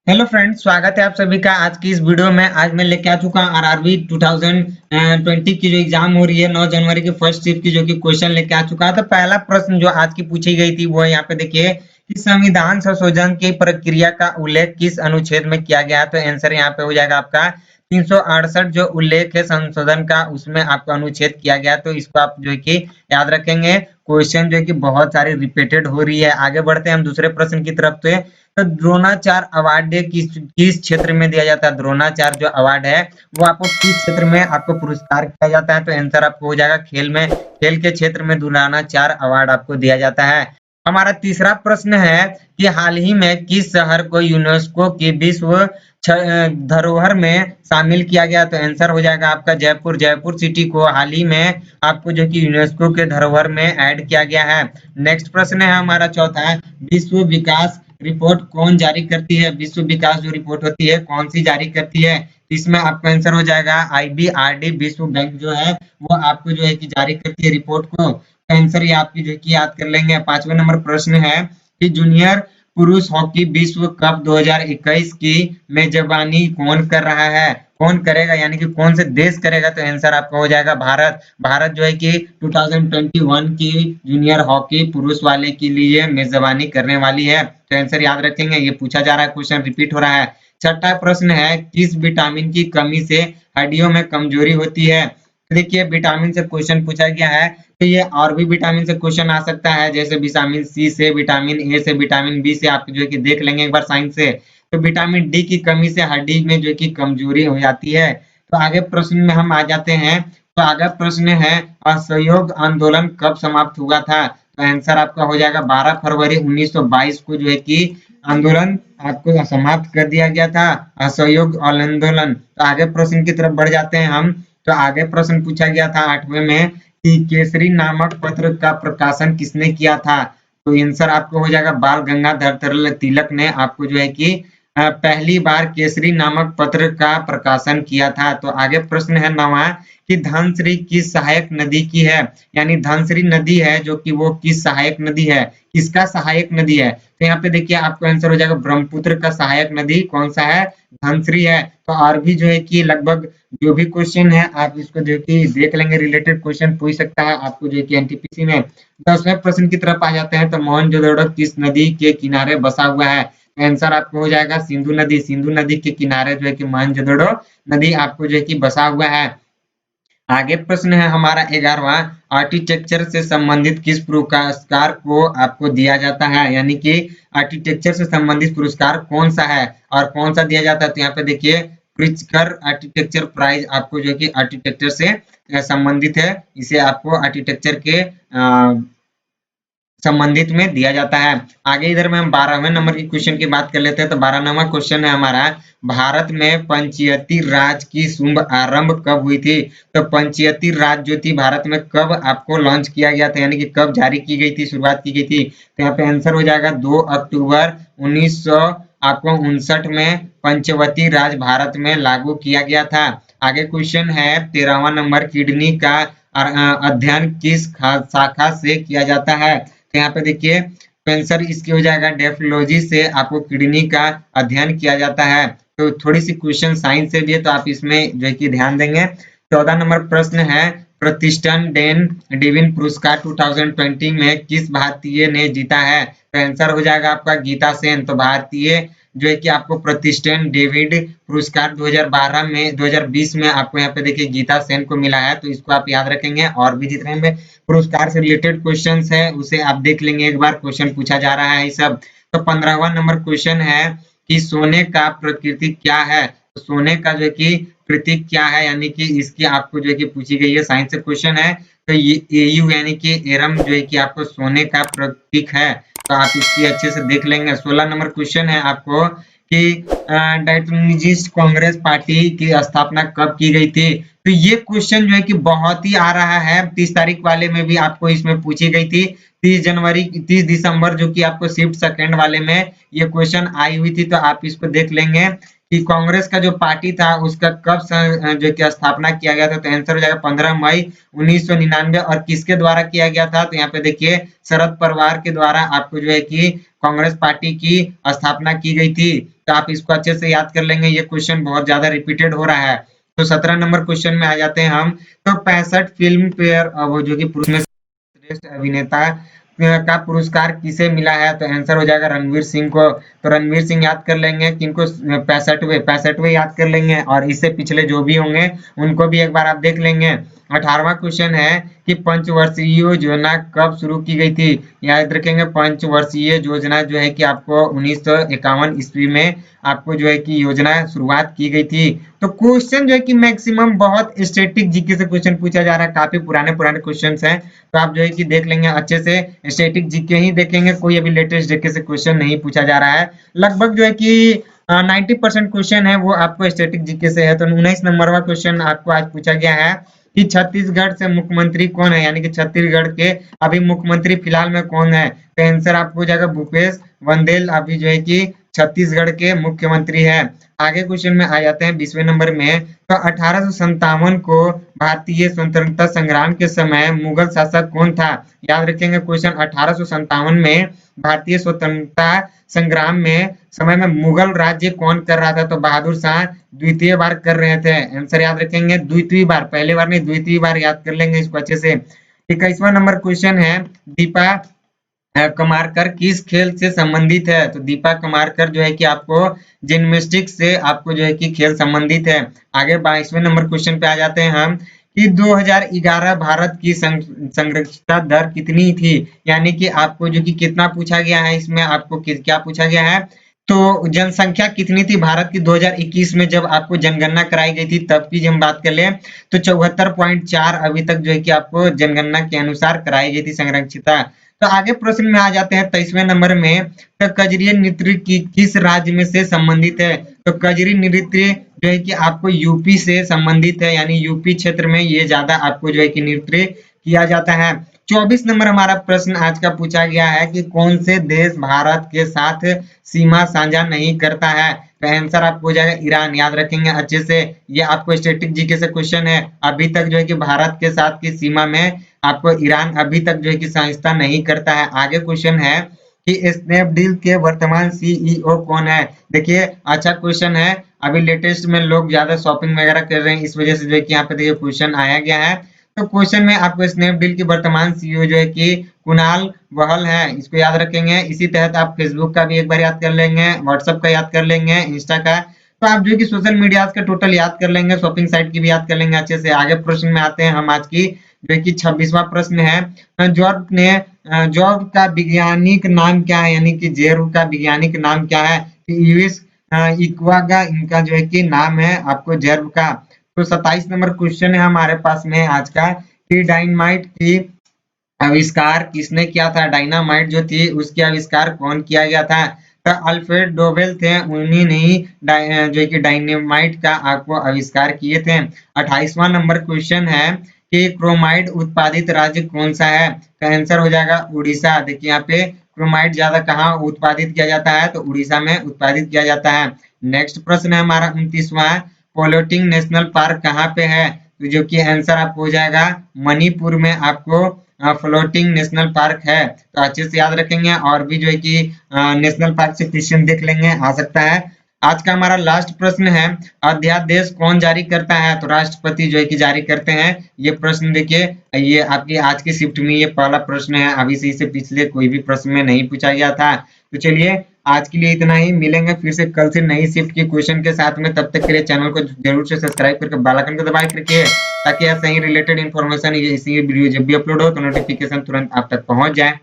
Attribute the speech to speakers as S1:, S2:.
S1: Hello friends, स्वागत है आप सभी का आज की इस वीडियो में। आज मैं लेके आ चुका हूँ आरआरबी 2020 की जो एग्जाम हो रही है 9 जनवरी की फर्स्ट शिफ्ट की, जो कि क्वेश्चन लेके आ चुका है। तो पहला प्रश्न जो आज की पूछी गई थी वो है यहाँ पे देखिए कि संविधान संशोधन की प्रक्रिया का उल्लेख किस अनुच्छेद में किया गया है। तो आंसर यहाँ पे हो जाएगा आपका 368 जो उल्लेख है संशोधन का, उसमें आपका अनुच्छेद किया गया। तो इसको आप जो है कि याद रखेंगे। क्वेश्चन जो है कि बहुत सारी रिपीटेड हो रही है। आगे बढ़ते हैं हम दूसरे प्रश्न की तरफ। तो द्रोणाचार्य अवार्ड किस किस क्षेत्र में दिया जाता है। द्रोणाचार्य जो अवार्ड है वो आपको किस क्षेत्र में आपको पुरस्कार किया जाता है। तो आंसर आपको हो जाएगा खेल में, खेल के क्षेत्र में द्रोणाचार्य अवार्ड आपको दिया जाता है। हमारा तीसरा प्रश्न है कि हाल ही में किस शहर को यूनेस्को की विश्व धरोहर में शामिल किया गया। तो आंसर हो जाएगा आपका जयपुर। जयपुर सिटी को हाल ही में आपको जो कि यूनेस्को के धरोहर में ऐड किया गया है। नेक्स्ट प्रश्न है हमारा चौथा है, विश्व विकास रिपोर्ट कौन जारी करती है। विश्व विकास जो रिपोर्ट होती है कौन सी जारी करती है। इसमें आपका आंसर हो जाएगा आईबीआरडी, विश्व बैंक जो है वो आपको जो है कि जारी करती है रिपोर्ट को। आंसर ये आपकी जो है कि याद कर लेंगे। पांचवें नंबर प्रश्न है कि जूनियर पुरुष हॉकी विश्व कप 2021 की मेजबानी कौन कर रहा है। कौन करेगा यानी कि कौन से देश करेगा। तो आंसर आपका हो जाएगा भारत। भारत जो है कि 2021 की जूनियर हॉकी पुरुष वाले के लिए मेजबानी करने वाली है। तो आंसर याद रखेंगे। ये पूछा जा रहा है, क्वेश्चन रिपीट हो रहा है। छठा प्रश्न है, किस विटामिन की कमी से हड्डियों में कमजोरी होती है। तो देखिए विटामिन से क्वेश्चन पूछा गया है, तो ये और भी विटामिन से क्वेश्चन आ सकता है, जैसे विटामिन सी से, विटामिन ए से, विटामिन बी से। आप जो है कि देख लेंगे एक बार साइंस से। तो विटामिन डी की कमी से हड्डी में जो है कि कमजोरी हो जाती है। तो आगे प्रश्न में हम आ जाते हैं। तो आगे प्रश्न है, असहयोग आंदोलन कब समाप्त हुआ था। तो आंसर आपका हो जाएगा 12 फरवरी 1922 को जो है कि आंदोलन आपको समाप्त कर दिया गया था, असहयोग आंदोलन। तो आगे प्रश्न की तरफ बढ़ जाते हैं हम। तो आगे प्रश्न पूछा गया था 8वें में कि केसरी नामक पत्र का प्रकाशन किसने किया था। तो आंसर आपको हो जाएगा बाल गंगाधर तिलक ने आपको जो है कि पहली बार केसरी नामक पत्र का प्रकाशन किया था। तो आगे प्रश्न है 9वां कि धनश्री किस सहायक नदी की है। यानी धनश्री नदी है जो कि वो किस सहायक नदी है, किसका सहायक नदी है। तो यहाँ पे देखिए आपको आंसर हो जाएगा ब्रह्मपुत्र का सहायक नदी कौन सा है, धनश्री है। तो और भी जो है कि लगभग जो भी क्वेश्चन है आप इसको जो कि देख लेंगे, रिलेटेड क्वेश्चन पूछ सकता है आपको जो कि एनटीपीसी में। 10वें प्रश्न की तरफ आ जाते हैं। तो मोहनजोदड़ो किस नदी के किनारे बसा हुआ है। आंसर आपको हो जाएगा सिंधु नदी। सिंधु नदी के किनारे जो है कि मोहनजोदड़ो नदी आपको जो है कि बसा हुआ है। आगे प्रश्न है हमारा 11वां, आर्किटेक्चर से संबंधित किस पुरस्कार को आपको दिया जाता है। यानी कि आर्किटेक्चर से संबंधित पुरस्कार कौन सा है और कौन सा दिया जाता है। तो यहाँ पे देखिए प्रिtzker आर्किटेक्चर प्राइज आपको जो है कि आर्किटेक्चर से संबंधित है। इसे आपको आर्किटेक्चर के संबंधित में दिया जाता है। आगे इधर में हम 12वें नंबर की क्वेश्चन की बात कर लेते हैं। तो 12 नंबर क्वेश्चन है हमारा, भारत में पंचायती राज की शुभ आरंभ कब हुई थी। तो पंचायती राज जो थी भारत में कब आपको लॉन्च किया गया था, यानी कि कब जारी की गई थी, शुरुआत की गई थी। तो यहाँ पे आंसर हो जाएगा 2 अक्टूबर 1959 में पंचवती राज भारत में लागू किया गया था। आगे क्वेश्चन है 13वां नंबर, किडनी का अध्ययन किस शाखा से किया जाता है। तो यहाँ पे देखिए आंसर इसकी हो जाएगा डेफोलॉजी से आपको किडनी का अध्ययन किया जाता है। तो थोड़ी सी क्वेश्चन साइंस से भी है, तो आप इसमें जो है कि ध्यान देंगे। 14 नंबर प्रश्न है, प्रतिष्ठान डेन डिविन पुरस्कार 2020 में किस भारतीय ने जीता है। तो आंसर हो जाएगा आपका गीता सेन। तो भारतीय जो है कि आपको प्रतिष्ठान डेविड पुरस्कार 2020 में आपको यहाँ पे देखिए गीता सेन को मिला है। तो इसको आप याद रखेंगे। और भी जितने में पुरस्कार से रिलेटेड क्वेश्चंस है उसे आप देख लेंगे एक बार, क्वेश्चन पूछा जा रहा है ये सब। तो 15वां नंबर क्वेश्चन है कि सोने का प्रकृति क्या है। तो सोने का जो है कि प्रतीक क्या है, यानी कि इसकी आपको जो है कि पूछी गई है, साइंस से क्वेश्चन है। तो ये एयू यानी कि एरम जो है कि आपको सोने का प्रतीक है। तो आप इसकी अच्छे से देख लेंगे। 16 नंबर क्वेश्चन है आपको कि डायटोलॉजिस्ट कांग्रेस पार्टी की स्थापना कब की गई थी। तो ये क्वेश्चन जो है कि बहुत ही आ रहा है। 30 तारीख वाले में भी आपको इसमें पूछी गई थी, 30 दिसंबर जो कि आपको शिफ्ट सेकंड वाले में ये क्वेश्चन आई हुई थी। तो आप इसको देख लेंगे कि कांग्रेस का जो पार्टी था उसका कब जो कि स्थापना किया गया था, तो आंसर हो जाएगा 15 मई 1999। और किसके द्वारा किया गया था, तो यहाँ पे देखिए शरद पवार के द्वारा आपको जो है कि कांग्रेस पार्टी की स्थापना की गई थी। तो आप इसको अच्छे से याद कर लेंगे, ये क्वेश्चन बहुत ज्यादा रिपीटेड हो रहा है। तो 17 नंबर क्वेश्चन में आ जाते हैं हम। तो 65 फिल्म फेयर वो जो कि पुरुष में श्रेष्ठ अभिनेता का पुरस्कार किसे मिला है, तो आंसर हो जाएगा रणवीर सिंह को। तो रणवीर सिंह याद कर लेंगे, किनको 65वें याद कर लेंगे, और इससे पिछले जो भी होंगे उनको भी एक बार आप देख लेंगे। 18वां क्वेश्चन है कि पंचवर्षीय योजना कब शुरू की गई थी। याद रखेंगे, पंचवर्षीय योजना जो है कि आपको 1951 ईस्वी में आपको जो है कि योजना शुरुआत की गई थी। तो क्वेश्चन जो है कि मैक्सिमम बहुत स्टैटिक जीके से क्वेश्चन पूछा जा रहा है, काफी पुराने पुराने क्वेश्चन हैं। तो आप जो है कि देख लेंगे अच्छे से, स्टैटिक जीके ही देखेंगे, कोई अभी लेटेस्ट जीके से क्वेश्चन नहीं पूछा जा रहा है। लगभग जो है कि 90% क्वेश्चन है वो आपको स्टैटिक जीके से है। तो 19 नंबरवा क्वेश्चन आपको आज पूछा गया है कि छत्तीसगढ़ से मुख्यमंत्री कौन है, यानी कि छत्तीसगढ़ के अभी मुख्यमंत्री फिलहाल में कौन है, तो आंसर आपको हो जाएगा भूपेश बंदेल अभी जो है कि छत्तीसगढ़ के मुख्यमंत्री है। आगे क्वेश्चन में आ जाते हैं 20वें नंबर में। तो 1857 को भारतीय स्वतंत्रता संग्राम के समय मुगल शासक कौन था। याद रखेंगे क्वेश्चन, 1857 में भारतीय स्वतंत्रता संग्राम में समय में मुगल राज्य कौन कर रहा था, तो बहादुर शाह द्वितीय बार कर रहे थे। आंसर याद रखेंगे द्वितीय बार, पहले बार नहीं द्वितीय बार, याद कर लेंगे इसको अच्छे से। 21वां नंबर क्वेश्चन है, दीपा कमारकर किस खेल से संबंधित है, तो दीपा कमारकर जो है कि आपको जिम्नास्टिक्स से आपको जो है कि खेल संबंधित है। आगे 22वें नंबर क्वेश्चन पे आ जाते हैं हम कि 2011 भारत की संरक्षिता दर कितनी थी, यानी कि आपको जो कि कितना पूछा गया है, इसमें आपको क्या पूछा गया है, तो जनसंख्या कितनी थी भारत की 2021 में जब आपको जनगणना कराई गई थी, तब की हम बात कर ले तो 74.4 अभी तक जो है कि आपको जनगणना के अनुसार कराई गई थी संरक्षिता। तो आगे प्रश्न में आ जाते हैं 23वें नंबर में। तो कजरी नृत्य की किस राज्य में से संबंधित है, तो कजरी नृत्य जो है कि आपको यूपी से संबंधित है, यानी यूपी क्षेत्र में ये ज्यादा आपको जो है कि नृत्य किया जाता है। 24 नंबर हमारा प्रश्न आज का पूछा गया है कि कौन से देश भारत के साथ सीमा साझा नहीं करता है, तो आंसर आपको हो जाएगा ईरान। याद रखेंगे अच्छे से, ये आपको स्टैटिक जीके से क्वेश्चन है। अभी तक जो है कि भारत के साथ की सीमा में आपको ईरान अभी तक जो है कि सहायता नहीं करता है। आगे क्वेश्चन है कि स्नैपडील के वर्तमान सीईओ कौन है। देखिए अच्छा क्वेश्चन है, अभी लेटेस्ट में लोग ज्यादा शॉपिंग वगैरह कर रहे हैं, इस वजह से जो है कि यहाँ पे देखिए क्वेश्चन आया गया है। तो क्वेश्चन में आपको स्नैपडील की वर्तमान सीईओ जो है कि कुणाल वहल है, इसको याद रखेंगे। इसी तहत आप फेसबुक का भी एक बार याद कर लेंगे, व्हाट्सएप का याद कर लेंगे, इंस्टा का, तो आप जो है कि सोशल मीडिया का टोटल याद कर लेंगे, शॉपिंग साइट की भी याद कर लेंगे अच्छे से। आगे प्रश्न में आते हैं हम आज की, जो है कि 26वां प्रश्न है, जॉब का वैज्ञानिक नाम क्या है, यानी कि जेर का वैज्ञानिक नाम क्या है, यूएस इक्वागा इनका जो है कि नाम है आपको जेर का। तो 27 नंबर क्वेश्चन है हमारे पास में आज का कि डायनामाइट की आविष्कार किसने किया था। डायनामाइट जो थी उसके आविष्कार कौन किया गया था, तो अल्फ्रेड नोबेल थे, उन्हीं ने ही जो है कि डायनामाइट का आपको आविष्कार किए थे। 28वां नंबर क्वेश्चन है कि क्रोमाइट उत्पादित राज्य कौन सा है, तो आंसर हो जाएगा उड़ीसा। देखिए यहाँ पे क्रोमाइट ज्यादा कहाँ उत्पादित किया जाता है, तो उड़ीसा में उत्पादित किया जाता है। नेक्स्ट प्रश्न है हमारा 29वां, पोलोटिंग नेशनल पार्क कहाँ पे है, तो जो कि आंसर आपको हो जाएगा मणिपुर में आपको फ्लोटिंग नेशनल पार्क है। तो अच्छे से याद रखेंगे, और भी जो है कि नेशनल पार्क से क्वेश्चन देख लेंगे, आ सकता है। आज का हमारा लास्ट प्रश्न है, अध्यादेश कौन जारी करता है, तो राष्ट्रपति जो है कि जारी करते हैं। ये प्रश्न देखिए, ये आपकी आज की शिफ्ट में ये पहला प्रश्न है, अभी से इसे पिछले कोई भी प्रश्न में नहीं पूछा गया था। तो चलिए आज के लिए इतना ही, मिलेंगे फिर से कल से नई शिफ्ट के क्वेश्चन के साथ में। तब तक के लिए चैनल को जरूर से सब्सक्राइब करके बेल आइकन को दबाए रखिए, ताकि ऐसे ही रिलेटेड इन्फॉर्मेशन इसी वीडियो जब भी अपलोड हो तो नोटिफिकेशन तुरंत आप तक पहुंच जाए।